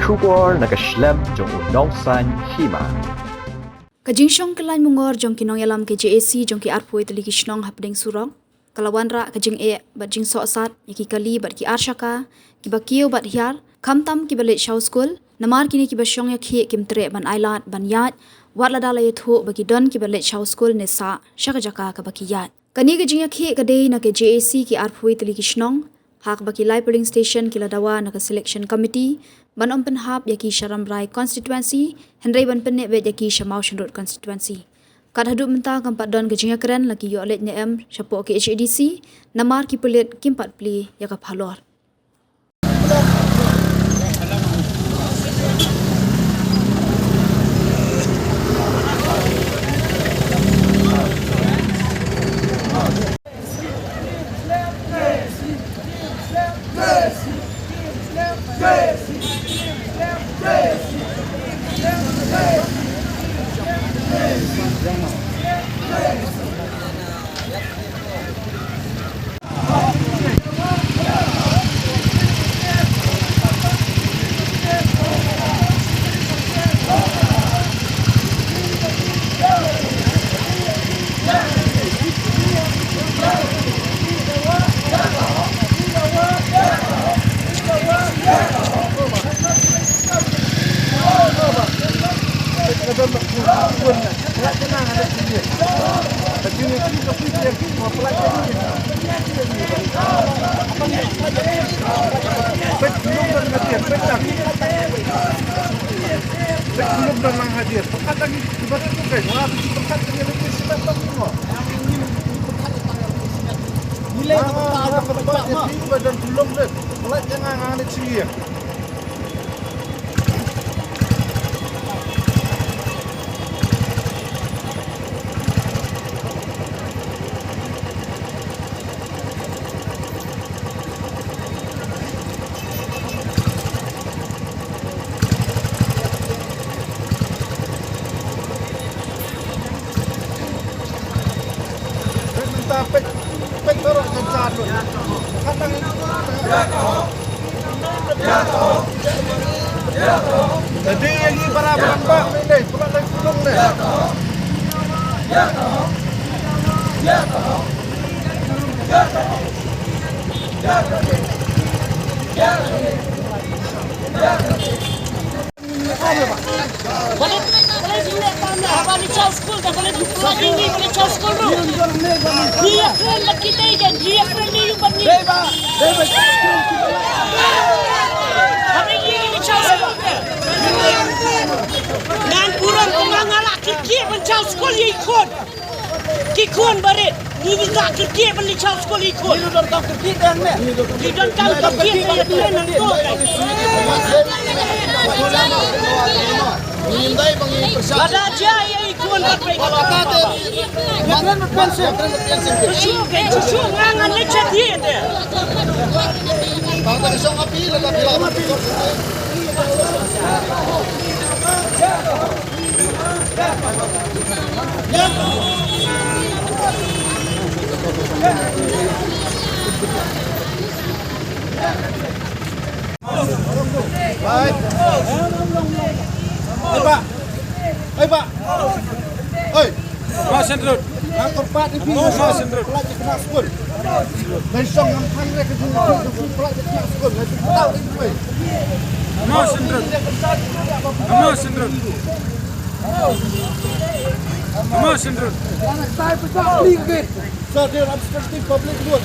Shugor nakaslem jong unong san hima. Kajing syong kelai mungor jong kinong yalam ke JAC jong ki arpoi teli kishnong hapdeng surong. Kalawan ra kajing bat jing sok sat yaki kali bat ki arshaka ki bakiyo bat hiar kamtam ki balet shaw school namar kini ki basyong yakhi kim tre ban ailat ban yat wat ladala yathu bagi don ki balet shaw school ne sa shaka jaka ka baki yat. Kani kajing yakhi kadei na ke JAC ki arpoi teli kishnong hak baki lai polling station ki ladawa na ka selection committee ban ompen hap yaki Sharam Rai constituency hendrai ban penne bet yaki Shamau Shendot constituency. Kat hadut mentah kampat don kejinga keren lagi yo alet nyem syapo ke HADC namar ki pelit kimpat pli yakap halor. Jadi yang ini para bangsa ini pulang dari gunung nih. Dan kurang pengangalak kikir mencau sekolah ikut. Kikun barit. Ini tak kikir mencau sekolah ikut. Ini dah tak kikir kan ni? Ini dah tak kikir dia tuan nanti. Menghindai bang persatuan. Ada aja yang ikut barit. Kalau kata, jangan berpensel. Cucu ngangan lecet dia dia. Bang tak isong api, letak bilang api. Baik. Pak. Pak. Oi. Mas Sendrut. Angkor Pak di pinggir. Mas Sendrut. Pelak kena skul. Besok ngampang mereka jumpa pelak kena skul. Tahu itu. Mas Sendrut. Mas Sendrut. Mas Sendrut. Anak saya pecah sedikit. So dia obstructing public road.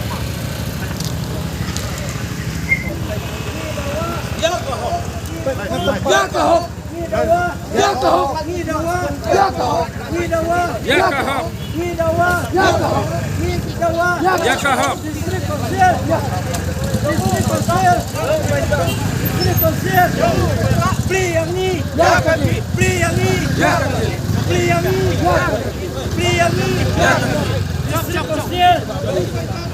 Ya kahok. Ya kahok. Ya kahok. Ya kahok. Ya kahok. Ya kahok. Ya kahok. Distrik Konsel. Beli yang ni. Beli yang ni. Beli yang ni. Beli yang ni. Distrik Konsel.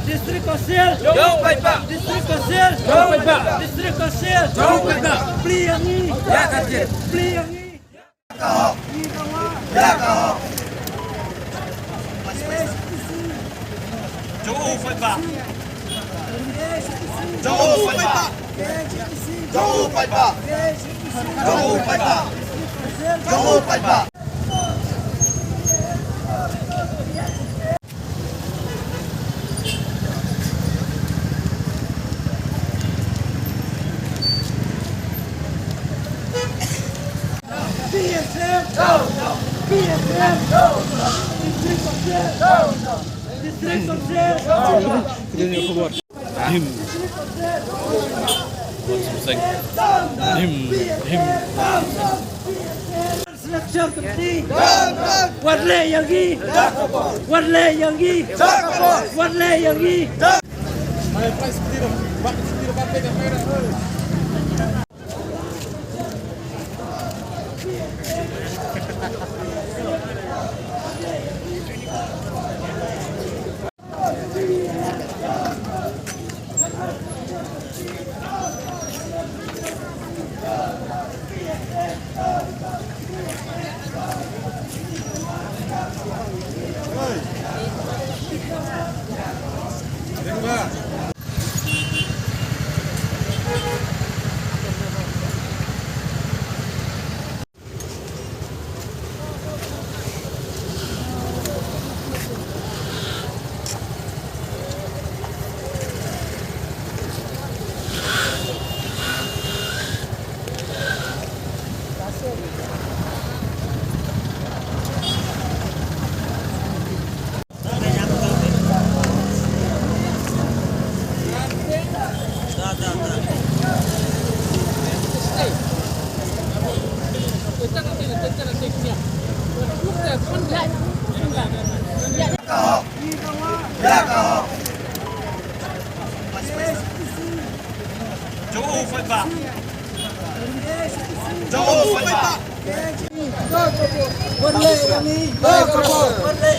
Distrik Konsel. Jauh baik Pak. Distrik Konsel. Jauh baik Pak. Distrik Konsel. Jauh baik Pak. Beli yang ni. Ya kecil. Beli yang ni. Ya kahok. Jauh baik Pak. Jauh baik Pak. Jauh baik Pak. Selection Committee. Wadle Yangi. Wadle Yangi. Wadle Yangi. Jauh phải bạc. Jauh phải bạc. Wadle Yangi. Wadle.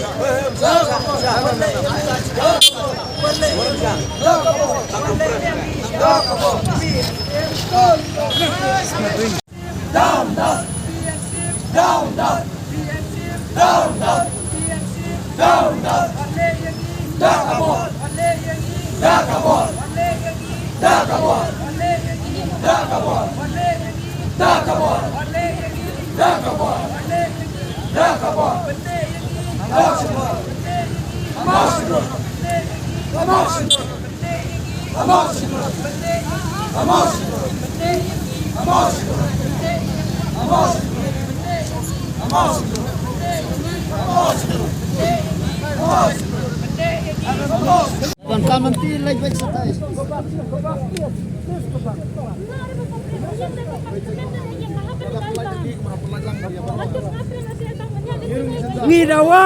Ngidawa.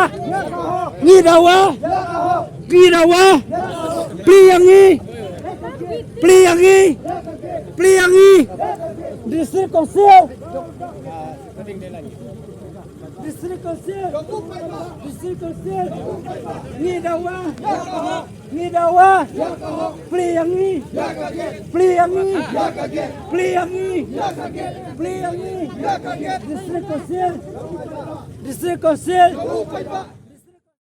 Ngidawa. Ngidawa. Pliangi. Pliangi. Pliangi. District Council. District Council. District Council. Ngidawa. Ngidawa. Pliangi. Pliangi. Pliangi. Pliangi. District Council. District Council.